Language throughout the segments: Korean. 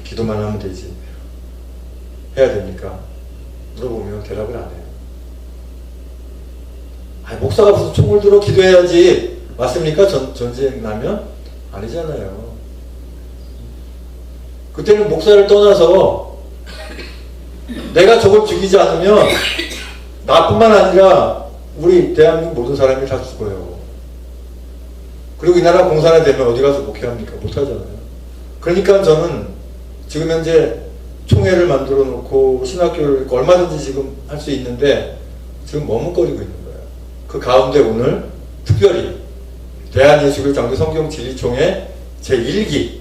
기도만 하면 되지. 해야 됩니까? 물어보면 대답을 안 해요. 아니, 목사가 무슨 총을 들어 기도해야지. 맞습니까? 전쟁 나면? 아니잖아요. 그때는 목사를 떠나서 내가 저걸 죽이지 않으면 나뿐만 아니라 우리 대한민국 모든 사람이 다 죽어요. 그리고 이 나라 공산화 되면 어디 가서 목회합니까? 못하잖아요. 그러니까 저는 지금 현재 총회를 만들어 놓고 신학교를 얼마든지 지금 할 수 있는데 지금 머뭇거리고 있는 거예요. 그 가운데 오늘 특별히 대한예수교 장로 성경진리총회 제1기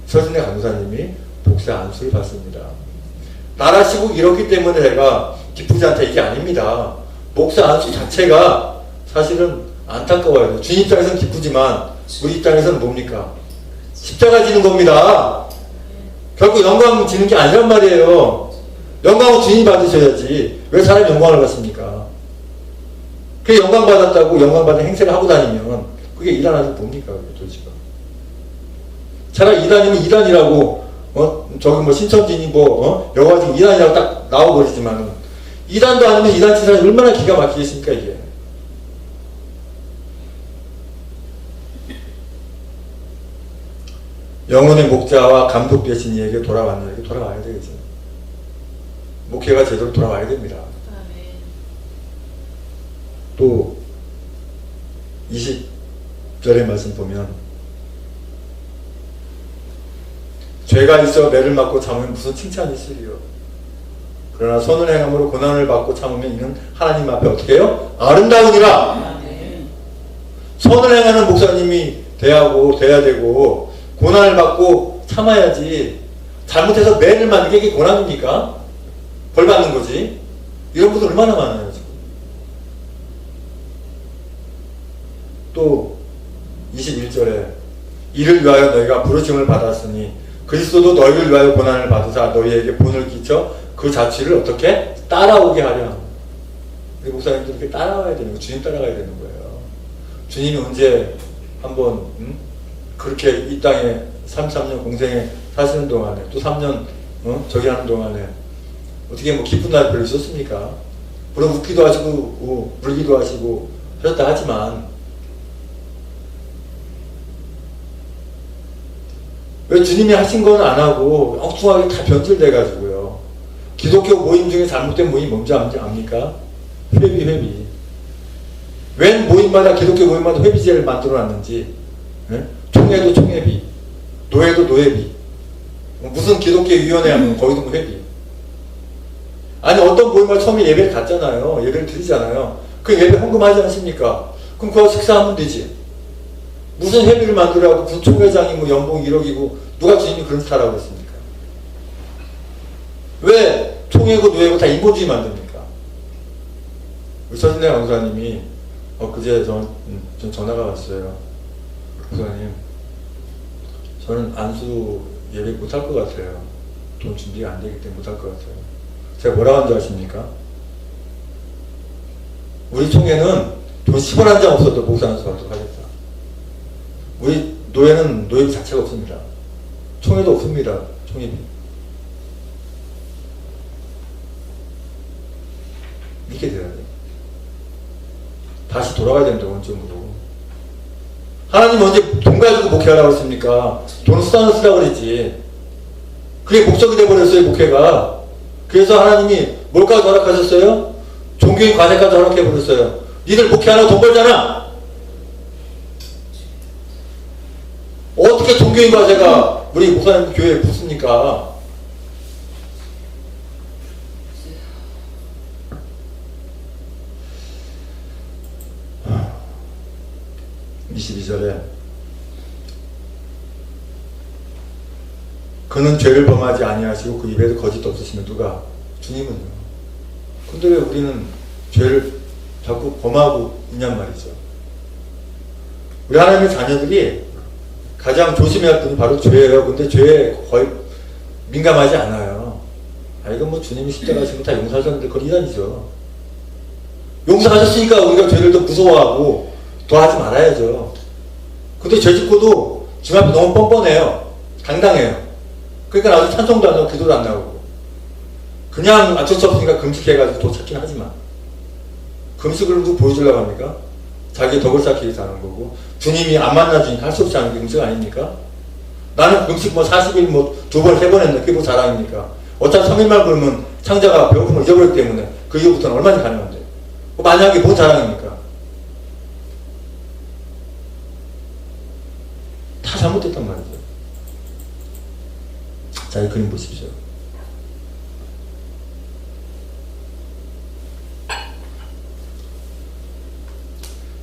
서진애 강사님이 복사 안수를 받습니다. 나라 시국 이렇기 때문에 제가 기쁘지 않다 이게 아닙니다. 목사 안수 자체가 사실은 안타까워요. 주님 입장에서는 기쁘지만 우리 입장에서는 뭡니까? 십자가 지는 겁니다. 결국 영광 지는 게 아니란 말이에요. 영광은 주님이 받으셔야지 왜 사람이 영광을 받습니까? 그 영광 받았다고 영광 받은 행세를 하고 다니면 그게 이단하지 뭡니까? 도대체가. 차라리 이단이면 이단이라고 저기 뭐 신천지니 여러 가지 이단이라고 딱 나와버리지만 이단도 아니면 이단 친 사람이 얼마나 기가 막히겠습니까 이게. 영혼의 목자와 감독 되신 이에게 돌아왔느냐에게 돌아와야 되겠죠. 목회가 제대로 돌아와야 됩니다. 또 20절의 말씀 보면 죄가 있어 매를 맞고 참으면 무슨 칭찬이 있으리요. 그러나 선을 행함으로 고난을 받고 참으면 이는 하나님 앞에 어떻게 해요? 아름다우니라. 선을 행하는 목사님이 돼야 되고 고난을 받고 참아야지. 잘못해서 매를 맞는 게 이게 고난입니까? 벌 받는 거지. 이런 분들 얼마나 많아요 지금. 또 21절에 이를 위하여 너희가 부르심을 받았으니 그리스도도 너희를 위하여 고난을 받으사 너희에게 본을 끼쳐 그 자취를 어떻게 따라오게 하려. 우리 목사님도 이렇게 따라와야 되는 거예요. 주님 따라가야 되는 거예요. 주님이 언제 한번 그렇게 이 땅에 33년 공생에 사시는 동안에 또 3년 저기 하는 동안에 어떻게 뭐 기쁜 날 별로 있었습니까? 물론 웃기도 하시고 울기도 하시고 하셨다 하지만 왜 주님이 하신 건 안 하고 엉뚱하게 다 변질돼 가지고요. 기독교 모임 중에 잘못된 모임이 뭔지 압니까? 회비. 웬 모임마다 기독교 모임마다 회비제를 만들어 놨는지. 네? 총회도 총회비, 노예도 노예비. 무슨 기독교 위원회 하면 거기도 뭐 회비. 아니 어떤 모임마다 처음에 예배를 갔잖아요. 예배를 드리잖아요. 그 예배 헌금하지 않습니까? 그럼 그거 식사하면 되지. 무슨 회비를 만들어갖고 무슨 총회장이 뭐 연봉 1억이고 누가 주님이 그런 짓 하라고 했습니까? 왜 총회고 노예고 다 인본주의 만듭니까? 우리 서진애 강사님이 그제 전 전화가 왔어요. 목사님, 저는 안수 예배 못할 것 같아요. 돈 준비가 안 되기 때문에 못할 것 같아요. 제가 뭐라고 한 줄 아십니까? 우리 총회는 돈 10원 한 장 없어도 목사 안수 받도록 하겠다. 우리 노예는 노예비 자체가 없습니다. 총회도 없습니다. 총회비. 이렇게 돼야 돼. 다시 돌아가야 된다, 원점으로. 하나님 언제 돈 가지고 목회하라고 했습니까? 돈은 수단을 쓰라고 그랬지. 그게 목적이 돼버렸어요, 목회가. 그래서 하나님이 뭘까지 허락하셨어요? 종교인 과세까지 허락해버렸어요. 니들 목회하라고 돈 벌잖아? 어떻게 종교인 과세가 우리 목사님 교회에 붙습니까? 22절에 그는 죄를 범하지 아니하시고 그 입에도 거짓도 없으시면 누가? 주님은요. 근데 왜 우리는 죄를 자꾸 범하고 있냔 말이죠. 우리 하나님의 자녀들이 가장 조심해야 할 분이 바로 죄예요. 근데 죄에 거의 민감하지 않아요. 이건 뭐 주님이 십자가시고 다 용서하셨는데 그건 이단이죠. 용서하셨으니까 우리가 죄를 더 무서워하고 더 하지 말아야죠. 근데 죄 짓고도 주님 앞에 너무 뻔뻔해요. 당당해요. 그러니까 나도 찬송도 안 하고 기도도 안 나오고 그냥 어쩔 수 없으니까 금식해가지고 도 찾긴 하지만 금식을 누구 보여주려고 합니까? 자기 덕을 쌓기 위해서 하는 거고 주님이 안 만나주니까 할 수 없이 하는 게 금식 아닙니까? 나는 금식 뭐 40일 뭐 2번, 3번 했는데 그게 뭐 자랑입니까? 어차피 3일만 그러면 창자가 배고픔을 잊어버렸기 때문에 그 이후부터는 얼마나 가능한데 만약에 뭔 자랑입니까? 다 잘못됐단 말이죠. 자, 이 그림 보십시오.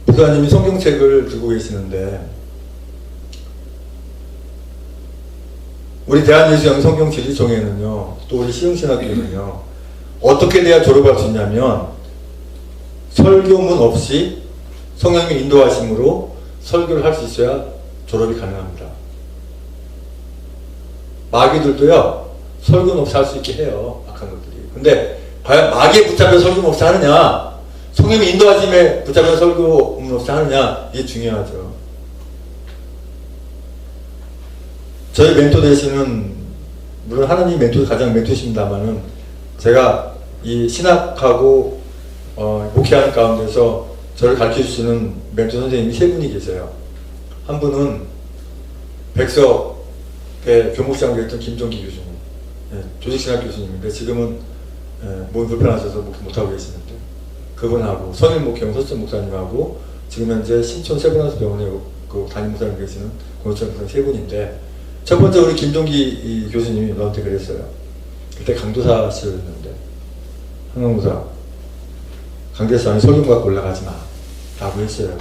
부사님이 성경책을 들고 계시는데 우리 대한예수영 성경진리총회는요 또 우리 시흥신학교는요 어떻게 돼야 졸업할 수 있냐면 설교문 없이 성령님의 인도하심으로 설교를 할 수 있어야 졸업이 가능합니다. 마귀들도요 설교문 없이 할 수 있게 해요. 악한 것들이. 근데 과연 마귀에 붙잡혀 설교문 없이 하느냐 성령님의 인도하심에 붙잡혀 설교문 없이 하느냐 이게 중요하죠. 저희 멘토 되시는 물론 하나님 멘토도 가장 멘토십니다만은 제가 이 신학하고 목회하는 가운데서 저를 가르쳐 주시는 멘토 선생님이 3분이 계세요. 한 분은 백석의 교목장 됐던 김종기 교수님, 조직신학 교수님인데 지금은 몸이 불편하셔서 목회 못하고 계시는데 그분하고 선임 목회용 서천 목사님하고 지금 현재 신촌 세브란스병원에 그 담임 목사님 계시는 권호철 목사님 3분인데 첫 번째 우리 김종기 교수님이 너한테 그랬어요. 그때 강도사 시절이었는데 한강도사 강대에서 안에 설교 갖고 올라가지 마 라고 했어요.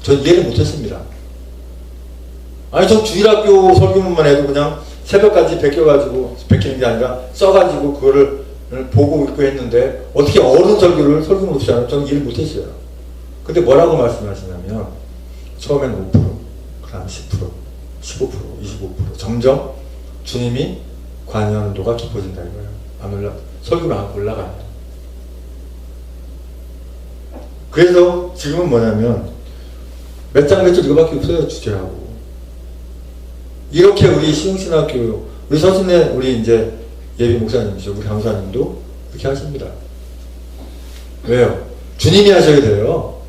전 이해를 못했습니다. 아니 전 주일학교 설교문만 해도 그냥 새벽까지 베껴가지고 베끼는 게 아니라 써가지고 그거를 보고 있고 했는데 어떻게 어른 설교를 설교문 없이 하는 저는 이해를 못했어요. 근데 뭐라고 말씀하시냐면 처음엔 5%, 그 다음 10%, 15%, 25% 점점 주님이 관여하는 도가 깊어진다 이거예요. 안 설교가 안 올라가요. 그래서 지금은 뭐냐면 몇 장 몇 줄 이거밖에 없어요. 주제하고 이렇게 우리 시흥신학교 우리 서진의 우리 이제 예비 목사님이죠. 우리 강사님도 그렇게 하십니다. 왜요? 주님이 하셔야 돼요.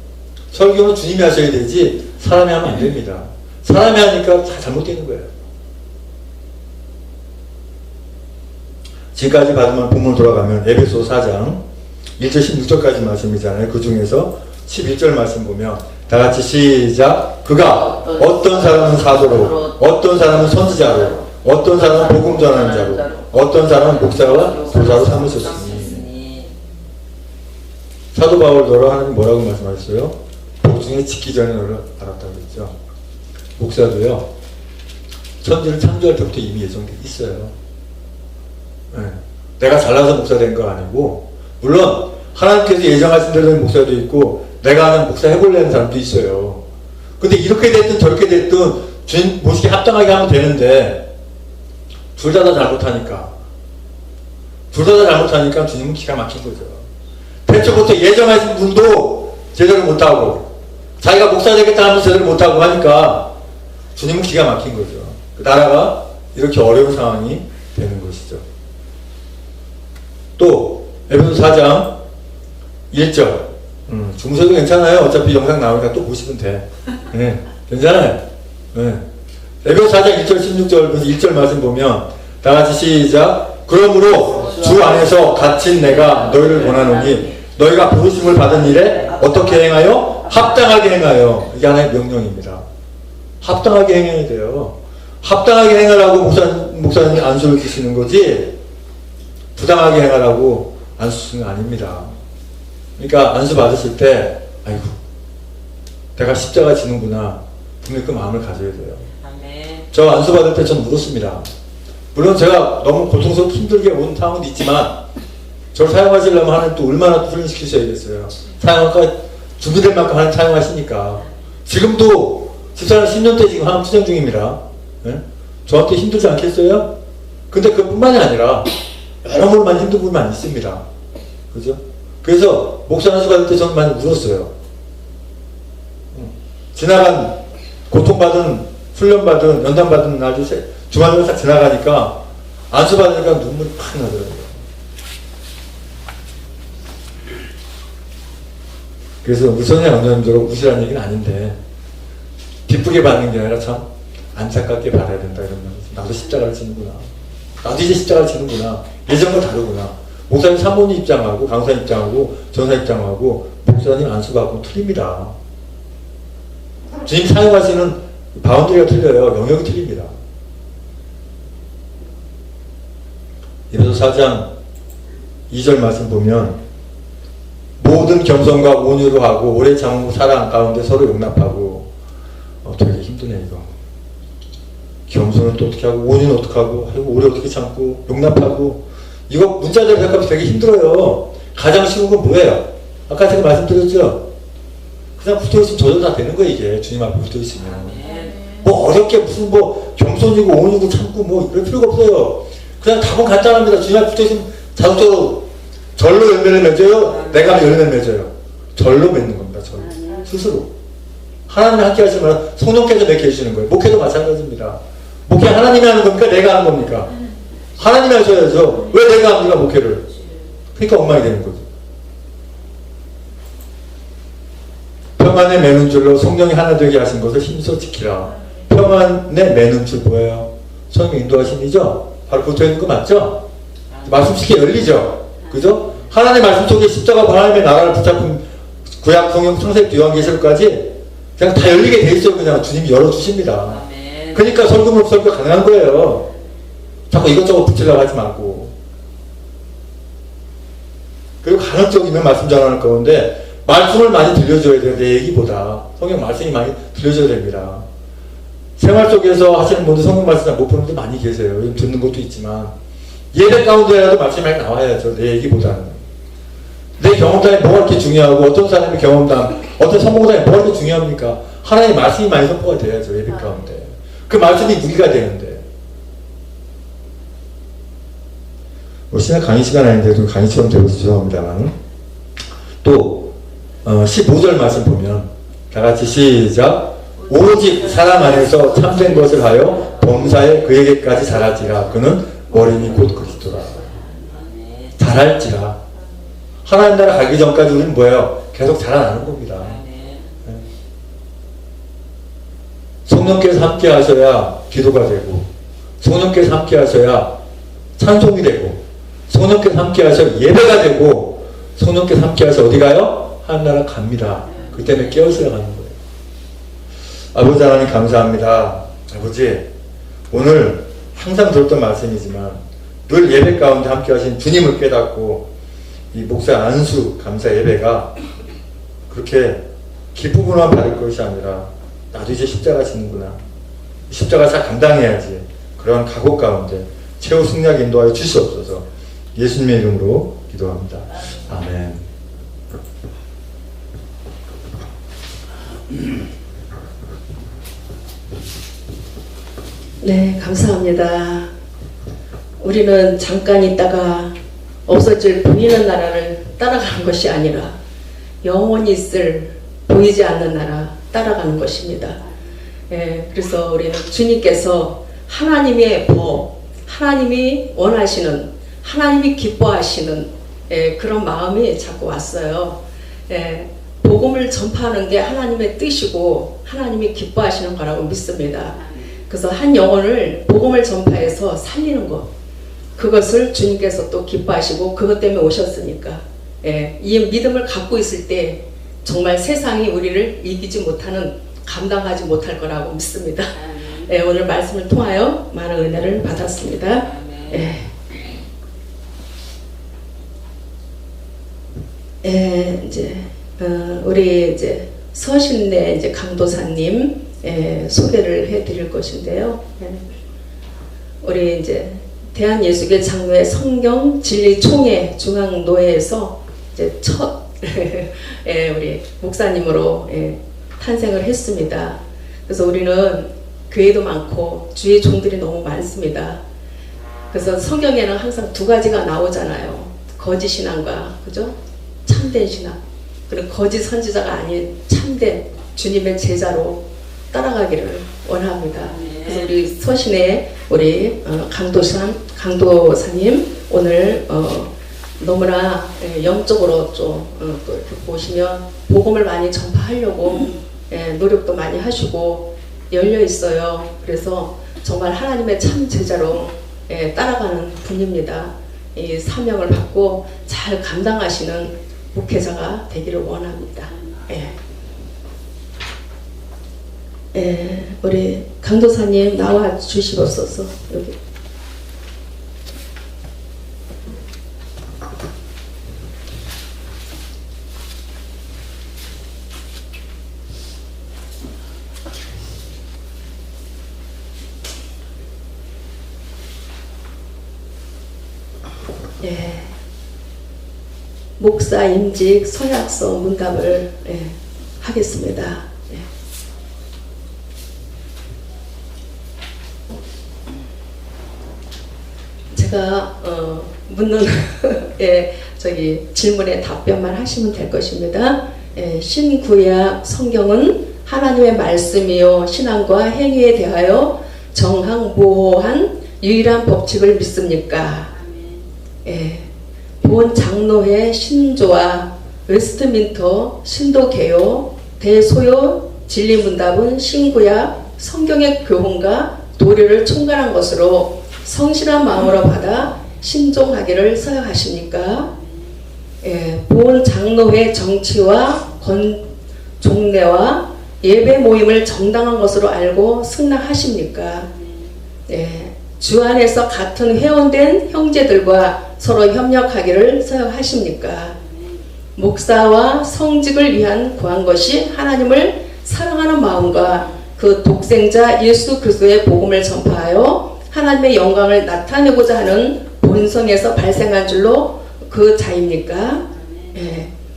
설교는 주님이 하셔야 되지 사람이 하면 안 됩니다. 사람이 하니까 다 잘못되는 거예요. 지금까지 받으면 본문 돌아가면 에베소 4장 1절 16절까지 말씀이잖아요. 그 중에서 11절 말씀 보면 다 같이 시작. 그가 어떤 사람은 사도로, 어떤 사람은 선지자로, 어떤 사람은 복음 전하는 자로, 어떤 사람은 목사와 도사로 삼으셨으니. 사도 바울더러 하나님 뭐라고 말씀하셨어요? 복중에 짓기 전에 너를 알았다고 했죠. 목사도요 천지를 창조할 때부터 이미 예정돼 있어요. 네. 내가 잘나서 목사 된 거 아니고 물론 하나님께서 예정하신 대로 목사도 있고 내가 하는 목사 해보려는 사람도 있어요. 근데 이렇게 됐든 저렇게 됐든 주님 모시기 합당하게 하면 되는데 둘 다 잘못하니까 주님은 기가 막힌 거죠. 태초부터 예정하신 분도 제대로 못하고 자기가 목사 되겠다 하면서 제대로 못하고 하니까 주님은 기가 막힌 거죠. 그 나라가 이렇게 어려운 상황이 되는 것이죠. 또 에베소 4장 1절 중세도 괜찮아요. 어차피 영상 나오니까 또 보시면 돼. 네, 괜찮아요. 네. 에베소 4장 1절 16절 1절 말씀 보면 다같이 시작. 그러므로 주 안에서 갇힌 내가 너희를 권하노니 너희가 부르심을 받은 일에 어떻게 행하여? 합당하게 행하여. 이게 하나의 명령입니다. 합당하게 행해야 돼요. 합당하게 행하라고 목사님이 안수를 주시는 거지 부당하게 행하라고 안수 주시는 거 아닙니다. 그러니까 안수 받으실 때 아이고 내가 십자가 지는구나 분명히 그 마음을 가져야 돼요. 저 안수 받을 때 전 울었습니다. 물론 제가 너무 고통스럽고 힘들게 온 상황도 있지만 저를 사용하시려면 하나님 또 얼마나 또 훈련시키셔야겠어요. 사용할까 준비될 만큼 하나님 사용하시니까 지금도 집사람 10년째 지금 하나님 투쟁 중입니다. 네? 저한테 힘들지 않겠어요? 근데 그뿐만이 아니라 여러 모르만 힘든 부분이 많이 있습니다. 그죠? 그래서 목사 안수 받을 때 저는 많이 울었어요. 지나간 고통받은 훈련받은 연단받은 날도 주말을 딱 지나가니까 안수 받으니까 눈물이 팍 나더라고요. 그래서 우선의 양념적으로 우시라는 얘기는 아닌데 기쁘게 받는 게 아니라 참 안타깝게 받아야 된다 이런 말. 나도 십자가를 지는구나. 나도 이제 십자가를 지는구나. 예전과 다르구나. 목사님 사모님 입장하고 강사 입장하고 전사 입장하고 목사님 안수받고 틀립니다. 주님 사용하시는 바운드리가 틀려요. 영역이 틀립니다. 에베소 4장 2절 말씀 보면 모든 겸손과 온유로 하고 오래 참고 사랑 가운데 서로 용납하고 되게 힘드네 이거. 겸손은 또 어떻게 하고 온유는 어떻게 하고 오래 어떻게 참고 용납하고 이거 문자대로 생각하면 되게 힘들어요. 가장 쉬운 건 뭐예요? 아까 제가 말씀드렸죠? 그냥 붙어있으면 저절로 다 되는 거예요. 이게 주님 앞에 붙어있으면 뭐 어렵게 무슨 뭐 겸손이고 온유고 참고 뭐 이럴 필요가 없어요. 그냥 답은 간단합니다. 주님 앞에 붙어있으면 자동적으로 절로 열매를 맺어요? 내가 열매를 맺어요? 절로 맺는 겁니다. 절로. 스스로. 하나님이 함께 하시면 성령께서 맺게 해주시는 거예요. 목회도 마찬가지입니다. 목회 하나님이 하는 겁니까? 내가 하는 겁니까? 하나님이 하셔야죠. 왜 내가 합니까? 목회를. 그러니까 엉망이 되는 거죠. 평안에 매는 줄로 성령이 하나 되게 하신 것을 힘써 지키라. 평안에 매는 줄 뭐예요? 성령 인도하심이죠? 바로 붙어있는 거 맞죠? 말씀 쉽게 열리죠? 그죠? 하나님의 말씀 속에 십자가 하나님의 나라를 붙잡은 구약 성경 창세기 요한계시록까지 그냥 다 열리게 돼 있어요. 그냥 주님이 열어주십니다. 그러니까 설교 설교가 가능한 거예요. 자꾸 이것저것 붙이려고 하지 말고. 그리고 가능적이면 말씀 전하는 가운데 말씀을 많이 들려줘야 돼요. 내 얘기보다. 성경 말씀이 많이 들려줘야 됩니다. 생활 속에서 하시는 분들 성경 말씀 잘 못 보는 분들 많이 계세요. 요즘 듣는 것도 있지만 예배 가운데라도 말씀이 많이 나와야죠. 내 얘기보다는. 내 경험담이 뭐가 이렇게 중요하고 어떤 사람의 경험담, 어떤 성공담이 뭐가 이렇게 중요합니까? 하나님의 말씀이 많이 선포가 돼야죠. 예배 가운데. 그 말씀이 무기가 되는데. 뭐 신학 강의 시간 아닌데도 강의처럼 되고 죄송합니다만 또 15절 말씀 보면 다 같이 시작. 오직 사람 안에서 참된 것을 하여 범사에 그에게까지 자랄지라. 그는 머리니 곧 그리스도라. 자랄지라. 하나님 나라 가기 전까지 우리는 뭐예요? 계속 자라나는 겁니다. 성령께서 함께 하셔야 기도가 되고 성령께서 함께 하셔야 찬송이 되고 성령께서 함께 하셔야 예배가 되고 성령께서 함께 하셔야 어디 가요? 하나님 나라 갑니다. 그 때문에 깨어있어야 가는 거예요. 아버지 하나님 감사합니다. 아버지 오늘 항상 들었던 말씀이지만 늘 예배 가운데 함께 하신 주님을 깨닫고 이 목사 안수 감사 예배가 그렇게 기쁨으로만 받을 것이 아니라 나도 이제 십자가 지는구나. 십자가 잘 감당해야지. 그런 각오 가운데 최후 승리하게 인도하여 주시옵소서. 예수님의 이름으로 기도합니다. 아멘. 네, 감사합니다. 우리는 잠깐 있다가 없어질 보이는 나라를 따라가는 것이 아니라 영원히 있을 보이지 않는 나라 따라가는 것입니다. 예, 그래서 우리는 주님께서 하나님의 법, 하나님이 원하시는, 하나님이 기뻐하시는 그런 마음이 자꾸 왔어요. 복음을 전파하는 게 하나님의 뜻이고 하나님이 기뻐하시는 거라고 믿습니다. 그래서 한 영혼을 복음을 전파해서 살리는 것, 그것을 주님께서 또 기뻐하시고 그것 때문에 오셨으니까 이 믿음을 갖고 있을 때 정말 세상이 우리를 이기지 못하는, 감당하지 못할 거라고 믿습니다. 오늘 말씀을 통하여 많은 은혜를 받았습니다. 이제 우리 이제 서신내 이제 강도사님 소개를 해드릴 것인데요. 우리 이제 대한예수교 장로회 성경 진리 총회 중앙노회에서 이제 첫 우리 목사님으로 탄생을 했습니다. 그래서 우리는 교회도 많고 주의 종들이 너무 많습니다. 그래서 성경에는 항상 두 가지가 나오잖아요. 거짓 신앙과 그죠? 참된 신앙. 그리고 거짓 선지자가 아닌 참된 주님의 제자로 따라가기를 원합니다. 그래서 우리 서신의 우리 강도사님 오늘 너무나 영적으로 좀 또 이렇게 보시면 복음을 많이 전파하려고 노력도 많이 하시고 열려 있어요. 그래서 정말 하나님의 참 제자로 따라가는 분입니다. 이 사명을 받고 잘 감당하시는 목회자가 되기를 원합니다. 우리 강도사님 나와 주시옵소서. 여기. 목사 임직 서약서 문답을 하겠습니다. 제가 묻는 질문에 답변만 하시면 될 것입니다. 신구약 성경은 하나님의 말씀이요 신앙과 행위에 대하여 정항모호한 유일한 법칙을 믿습니까? 본 장로회 신조와 웨스트민터 신도개요 대소요 진리문답은 신구약 성경의 교훈과 도리를 총괄한 것으로 성실한 마음으로 받아 신종하기를 서약하십니까? 본 장로회 정치와 종례와 예배 모임을 정당한 것으로 알고 승낙하십니까? 주 안에서 같은 회원된 형제들과 서로 협력하기를 서약하십니까? 목사와 성직을 위한 구한 것이 하나님을 사랑하는 마음과 그 독생자 예수 그리스도의 복음을 전파하여 하나님의 영광을 나타내고자 하는 본성에서 발생한 줄로 그 자입니까?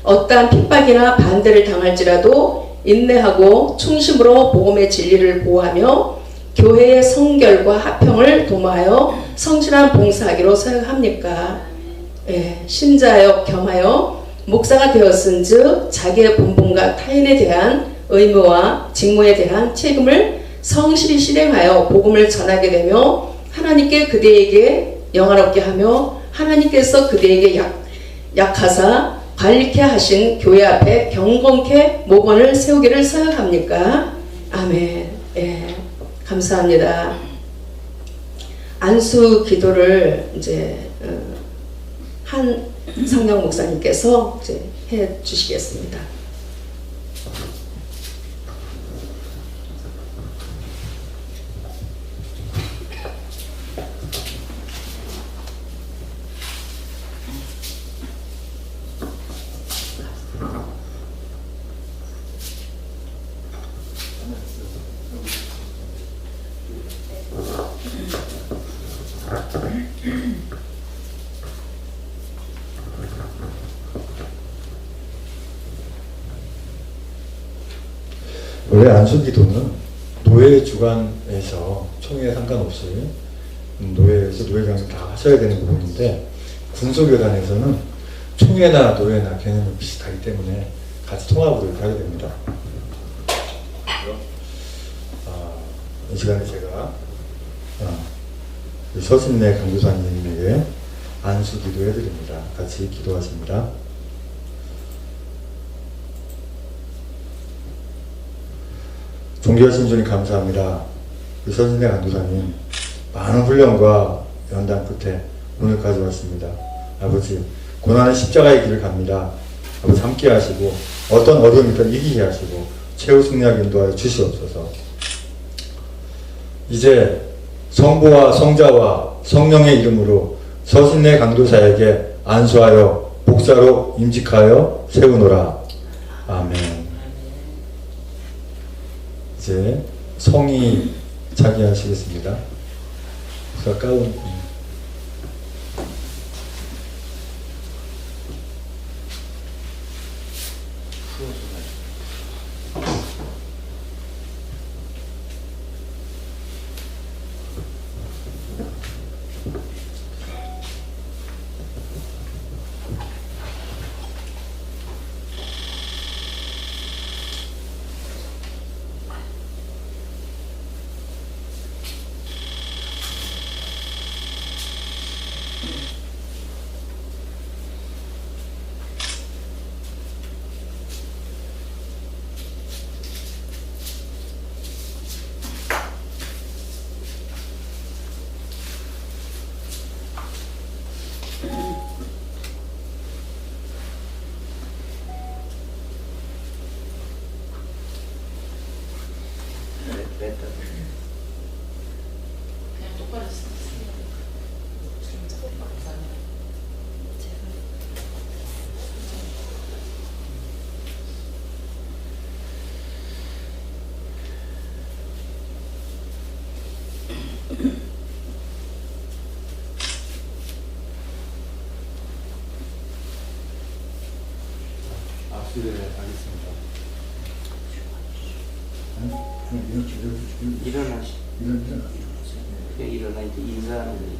어떠한 핍박이나 반대를 당할지라도 인내하고 충심으로 복음의 진리를 보호하며 교회의 성결과 합평을 도모하여 성실한 봉사하기로 서약합니까? 신자여 겸하여 목사가 되었은즉 자기의 본분과 타인에 대한 의무와 직무에 대한 책임을 성실히 실행하여 복음을 전하게 되며 하나님께 그대에게 영화롭게 하며 하나님께서 그대에게 약하사 관리케 하신 교회 앞에 경건케 목원을 세우기를 서약합니까? 아멘. 감사합니다. 안수 기도를 이제 한성령 목사님께서 이제 해 주시겠습니다. 원래 안수기도는 노회 주관에서 총회에 상관없이 노회에서 노회장이 다 하셔야 되는 부분인데 군소교단에서는 총회나 노회나 개념이 비슷하기 때문에 같이 통합으로 하게 됩니다. 이 시간에 제가 서신내 강교사님에게 안수기도 해드립니다. 같이 기도하십니다. 존귀하신 주님 감사합니다. 서신내 강도사님 많은 훈련과 연단 끝에 오늘까지 왔습니다. 아버지 고난의 십자가의 길을 갑니다. 아버지 함께 하시고 어떤 어려움이든 이기게 하시고 최후 승리하게 인도하여 주시옵소서. 이제 성부와 성자와 성령의 이름으로 서신내 강도사에게 안수하여 목사로 임직하여 세우노라. 아멘. 이제 성의 차기하시겠습니다. 가까운 네, 알겠습니다. 일어나시. 그냥 일어나 이제 인사하는